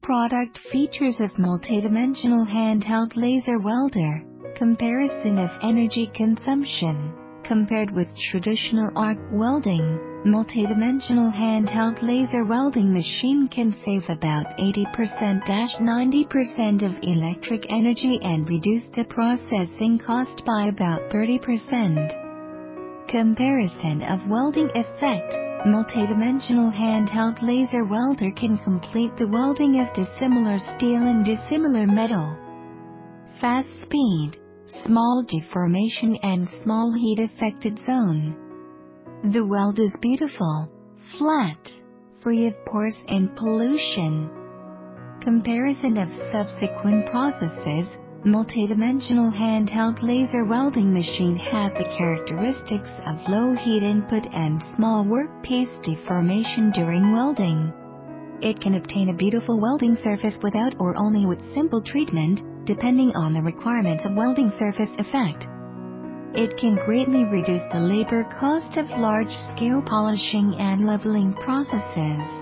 Product features of multidimensional handheld laser welder. Comparison of energy consumption. Compared with traditional arc welding, multidimensional handheld laser welding machine can save about 80%-90% of electric energy and reduce the processing cost by about 30%. Comparison of welding effect. Multidimensional handheld laser welder can complete the welding of dissimilar steel and dissimilar metal. Fast speed, small deformation and small heat affected zone. The weld is beautiful, flat, free of pores and pollution. Comparison of subsequent processes. Multidimensional handheld laser welding machine has the characteristics of low heat input and small workpiece deformation during welding. It can obtain a beautiful welding surface without or only with simple treatment, depending on the requirements of welding surface effect. It can greatly reduce the labor cost of large-scale polishing and leveling processes.